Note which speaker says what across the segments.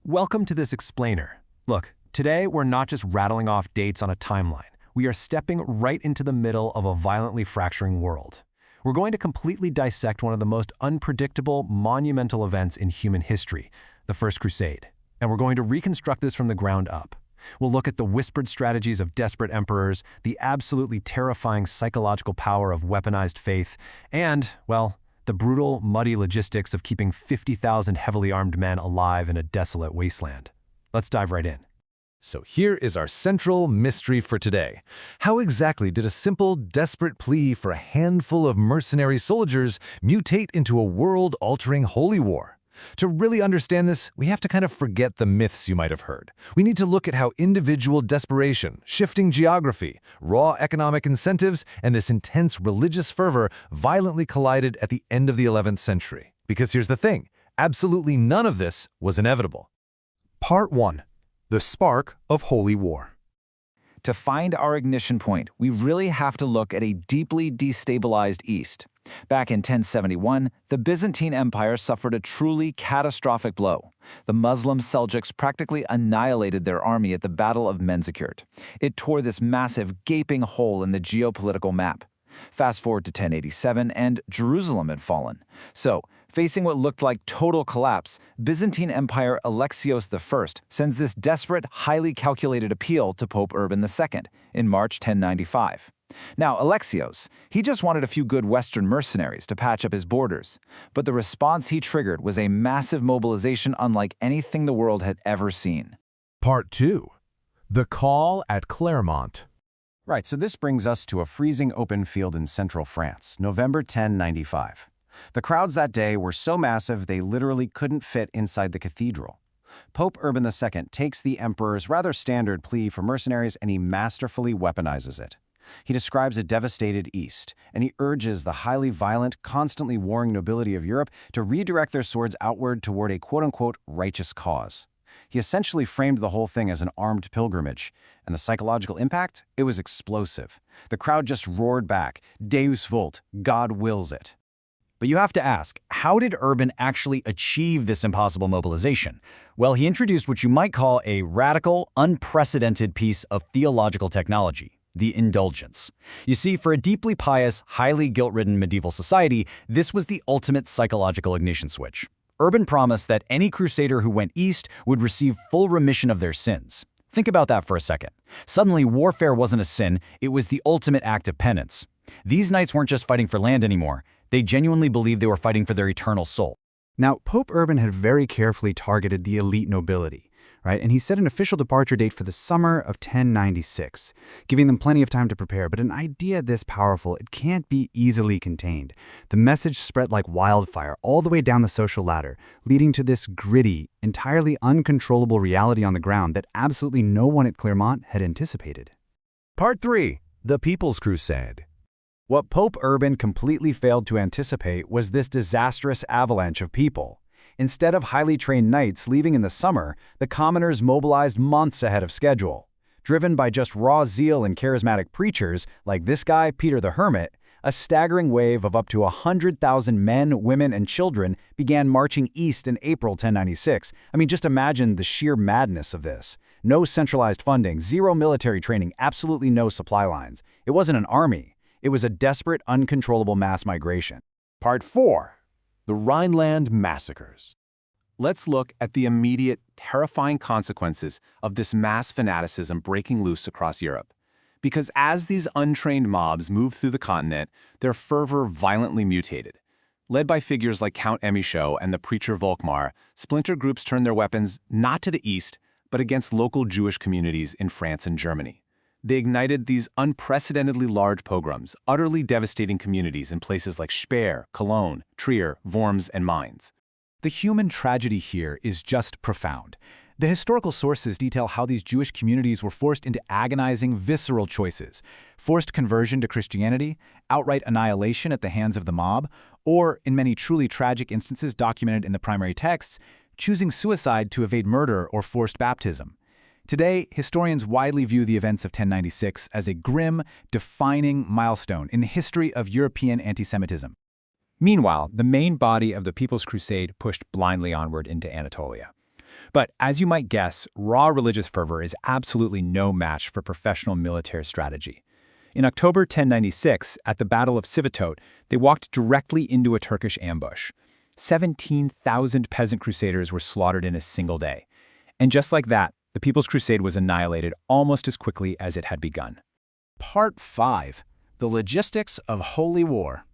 Speaker 1: Welcome to this explainer. Look, today we're not just rattling off dates on a timeline. We are stepping right into the middle of a violently fracturing world. We're going to completely dissect one of the most unpredictable, monumental events in human history, the First Crusade. And we're going to reconstruct this from the ground up. We'll look at the whispered strategies of desperate emperors, the absolutely terrifying psychological power of weaponized faith, and, well, the brutal, muddy logistics of keeping 50,000 heavily armed men alive in a desolate wasteland. Let's dive right in.
Speaker 2: So here is our central mystery for today. How exactly did a simple, desperate plea for a handful of mercenary soldiers mutate into a world-altering holy war? To really understand this, we have to kind of forget the myths you might have heard. We need to look at how individual desperation, shifting geography, raw economic incentives, and this intense religious fervor violently collided at the end of the 11th century. Because here's the thing, absolutely none of this was inevitable.
Speaker 3: Part 1. The Spark of Holy War.
Speaker 4: To find our ignition point, we really have to look at a deeply destabilized East. Back in 1071, the Byzantine Empire suffered a truly catastrophic blow. The Muslim Seljuks practically annihilated their army at the Battle of Manzikert. It tore this massive, gaping hole in the geopolitical map. Fast forward to 1087, and Jerusalem had fallen. So, facing what looked like total collapse, Byzantine Empire Alexios I sends this desperate, highly calculated appeal to Pope Urban II in March 1095. Now, Alexios, he just wanted a few good Western mercenaries to patch up his borders. But the response he triggered was a massive mobilization unlike anything the world had ever seen.
Speaker 3: Part 2. The Call at Clermont.
Speaker 1: Right, so this brings us to a freezing open field in central France, November 1095. The crowds that day were so massive they literally couldn't fit inside the cathedral. Pope Urban II takes the emperor's rather standard plea for mercenaries and he masterfully weaponizes it. He describes a devastated East, and he urges the highly violent, constantly warring nobility of Europe to redirect their swords outward toward a quote-unquote righteous cause. He essentially framed the whole thing as an armed pilgrimage, and the psychological impact? It was explosive. The crowd just roared back, Deus vult, God wills it.
Speaker 5: But you have to ask, how did Urban actually achieve this impossible mobilization? Well, he introduced what you might call a radical, unprecedented piece of theological technology. The indulgence. You see, for a deeply pious, highly guilt-ridden medieval society, this was the ultimate psychological ignition switch. Urban promised that any crusader who went east would receive full remission of their sins. Think about that for a second. Suddenly, warfare wasn't a sin, it was the ultimate act of penance. These knights weren't just fighting for land anymore. They genuinely believed they were fighting for their eternal soul.
Speaker 6: Now, Pope Urban had very carefully targeted the elite nobility, right? And he set an official departure date for the summer of 1096, giving them plenty of time to prepare. But an idea this powerful, it can't be easily contained. The message spread like wildfire all the way down the social ladder, leading to this gritty, entirely uncontrollable reality on the ground that absolutely no one at Clermont had anticipated.
Speaker 3: Part 3. The People's Crusade.
Speaker 1: What Pope Urban completely failed to anticipate was this disastrous avalanche of people. Instead of highly trained knights leaving in the summer, the commoners mobilized months ahead of schedule. Driven by just raw zeal and charismatic preachers, like this guy, Peter the Hermit, a staggering wave of up to 100,000 men, women, and children began marching east in April 1096. I mean, just imagine the sheer madness of this. No centralized funding, zero military training, absolutely no supply lines. It wasn't an army. It was a desperate, uncontrollable mass migration.
Speaker 3: Part 4. The Rhineland Massacres.
Speaker 1: Let's look at the immediate, terrifying consequences of this mass fanaticism breaking loose across Europe. Because as these untrained mobs moved through the continent, their fervor violently mutated. Led by figures like Count Emicho and the preacher Volkmar, splinter groups turned their weapons not to the east, but against local Jewish communities in France and Germany. They ignited these unprecedentedly large pogroms, utterly devastating communities in places like Speyer, Cologne, Trier, Worms, and Mainz.
Speaker 7: The human tragedy here is just profound. The historical sources detail how these Jewish communities were forced into agonizing, visceral choices: forced conversion to Christianity, outright annihilation at the hands of the mob, or, in many truly tragic instances documented in the primary texts, choosing suicide to evade murder or forced baptism. Today, historians widely view the events of 1096 as a grim, defining milestone in the history of European anti-Semitism.
Speaker 8: Meanwhile, the main body of the People's Crusade pushed blindly onward into Anatolia.
Speaker 7: But as you might guess, raw religious fervor is absolutely no match for professional military strategy. In October 1096, at the Battle of Civitote, they walked directly into a Turkish ambush. 17,000 peasant crusaders were slaughtered in a single day. And just like that, the People's Crusade was annihilated almost as quickly as it had begun.
Speaker 1: Part 5. The Logistics of Holy War.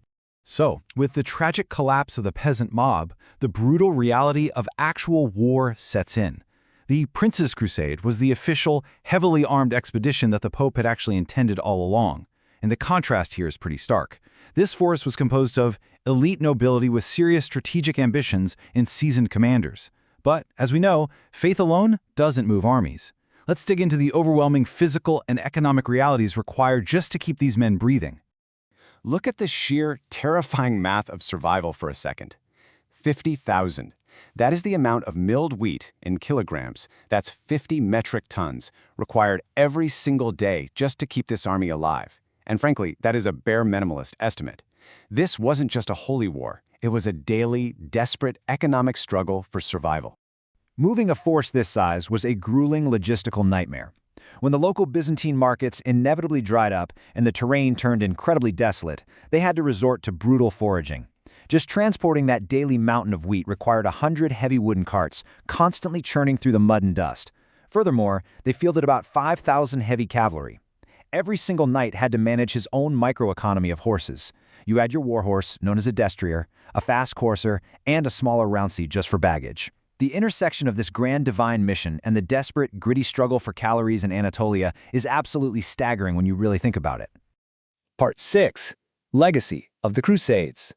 Speaker 2: So, with the tragic collapse of the peasant mob, the brutal reality of actual war sets in. The Prince's Crusade was the official, heavily armed expedition that the Pope had actually intended all along, and the contrast here is pretty stark. This force was composed of elite nobility with serious strategic ambitions and seasoned commanders. But, as we know, faith alone doesn't move armies. Let's dig into the overwhelming physical and economic realities required just to keep these men breathing.
Speaker 1: Look at the sheer, terrifying math of survival for a second. 50,000. That is the amount of milled wheat in kilograms, that's 50 metric tons, required every single day just to keep this army alive. And frankly, that is a bare minimalist estimate. This wasn't just a holy war, it was a daily, desperate economic struggle for survival.
Speaker 5: Moving a force this size was a grueling logistical nightmare. When the local Byzantine markets inevitably dried up and the terrain turned incredibly desolate, they had to resort to brutal foraging. Just transporting that daily mountain of wheat required 100 heavy wooden carts, constantly churning through the mud and dust. Furthermore, they fielded about 5,000 heavy cavalry. Every single knight had to manage his own microeconomy of horses. You had your warhorse, known as a destrier, a fast courser, and a smaller rouncy just for baggage. The intersection of this grand divine mission and the desperate, gritty struggle for calories in Anatolia is absolutely staggering when you really think about it.
Speaker 1: Part 6. Legacy of the Crusades.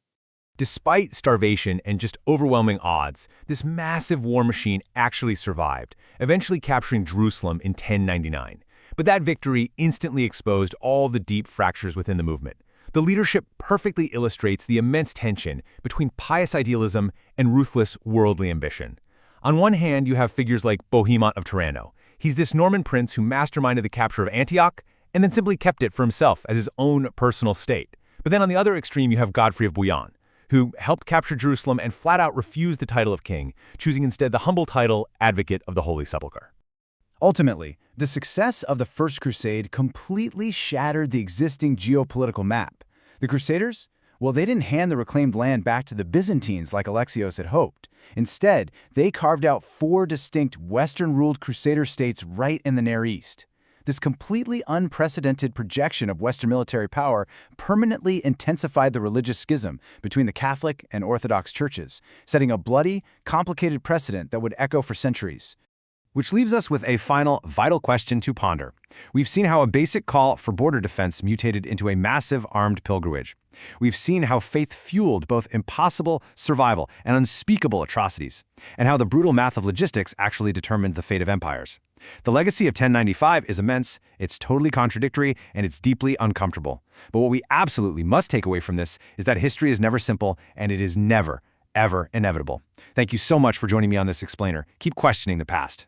Speaker 3: Despite starvation and just overwhelming odds, this massive war machine actually survived, eventually capturing Jerusalem in 1099. But that victory instantly exposed all the deep fractures within the movement. The leadership perfectly illustrates the immense tension between pious idealism and ruthless worldly ambition. On one hand, you have figures like Bohemond of Tirano. He's this Norman prince who masterminded the capture of Antioch and then simply kept it for himself as his own personal state. But then on the other extreme, you have Godfrey of Bouillon, who helped capture Jerusalem and flat out refused the title of king, choosing instead the humble title Advocate of the Holy Sepulchre.
Speaker 1: Ultimately, the success of the First Crusade completely shattered the existing geopolitical map. The Crusaders? Well, they didn't hand the reclaimed land back to the Byzantines like Alexios had hoped. Instead, they carved out 4 distinct Western-ruled Crusader states right in the Near East. This completely unprecedented projection of Western military power permanently intensified the religious schism between the Catholic and Orthodox churches, setting a bloody, complicated precedent that would echo for centuries.
Speaker 5: Which leaves us with a final, vital question to ponder. We've seen how a basic call for border defense mutated into a massive armed pilgrimage. We've seen how faith fueled both impossible survival and unspeakable atrocities, and how the brutal math of logistics actually determined the fate of empires. The legacy of 1095 is immense, it's totally contradictory, and it's deeply uncomfortable. But what we absolutely must take away from this is that history is never simple, and it is never, ever inevitable. Thank you so much for joining me on this explainer. Keep questioning the past.